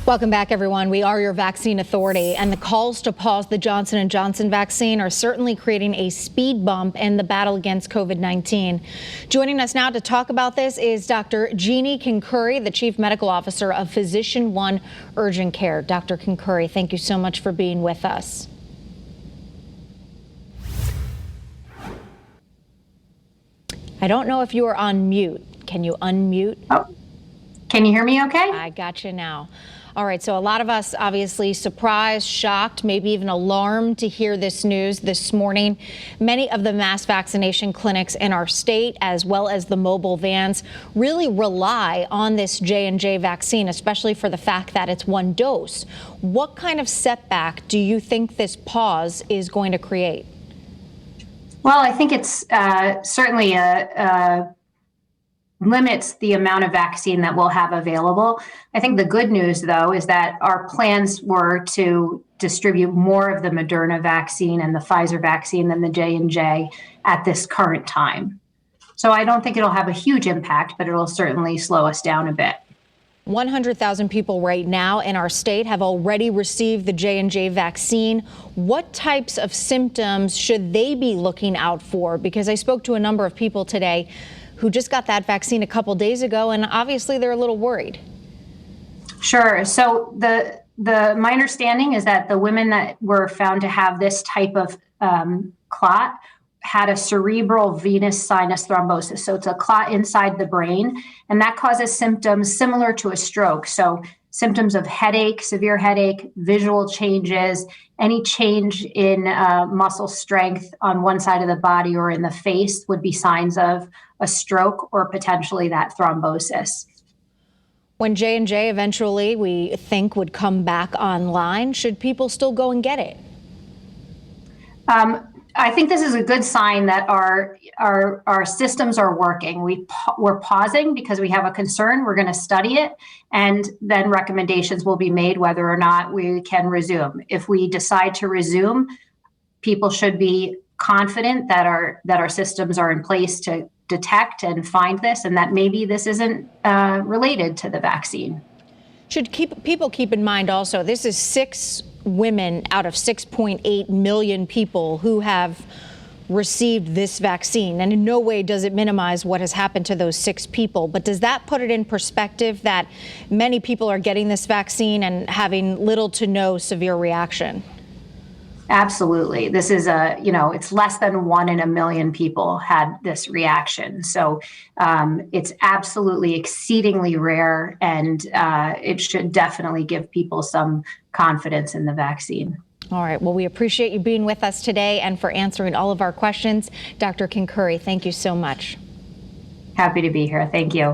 Welcome back, everyone. We are your vaccine authority, and the calls to pause the Johnson & Johnson vaccine are certainly creating a speed bump in the battle against COVID-19. Joining us now to talk about this is Dr. Jeannie Kenkare, the Chief Medical Officer of Physician One Urgent Care. Dr. Kenkare, thank you so much for being with us. I don't know if you are on mute. Can you unmute? Oh, can you hear me okay? I got you now. All right, so a lot of us obviously surprised, shocked, maybe even alarmed to hear this news this morning. Many of the mass vaccination clinics in our state, as well as the mobile vans, really rely on this J&J vaccine, especially for the fact that it's one dose. What kind of setback do you think this pause is going to create? Well, I think it's certainly limits the amount of vaccine that we'll have available. I think the good news, though, is that our plans were to distribute more of the Moderna vaccine and the Pfizer vaccine than the J&J at this current time. So I don't think it'll have a huge impact, but it'll certainly slow us down a bit. 100,000 people right now in our state have already received the J&J vaccine. What types of symptoms should they be looking out for? Because I spoke to a number of people today who just got that vaccine a couple days ago, and obviously they're a little worried. Sure. So my understanding is that the women that were found to have this type of clot had a cerebral venous sinus thrombosis. So it's a clot inside the brain, and that causes symptoms similar to a stroke. So symptoms of headache, severe headache, visual changes, any change in muscle strength on one side of the body or in the face would be signs of a stroke or potentially that thrombosis. When J&J eventually, we think, would come back online, should people still go and get it? I think this is a good sign that our systems are working. We're pausing because we have a concern. We're going to study it, and then recommendations will be made whether or not we can resume. If we decide to resume, people should be confident that our systems are in place to detect and find this, and that maybe this isn't related to the vaccine. Should people keep in mind also, this is 6 women out of 6.8 million people who have received this vaccine. And in no way does it minimize what has happened to those 6 people. But does that put it in perspective that many people are getting this vaccine and having little to no severe reaction? Absolutely. This is it's less than 1 in a million people had this reaction. So it's absolutely exceedingly rare, and it should definitely give people some confidence in the vaccine. All right. Well, we appreciate you being with us today and for answering all of our questions. Dr. Kenkare, thank you so much. Happy to be here. Thank you.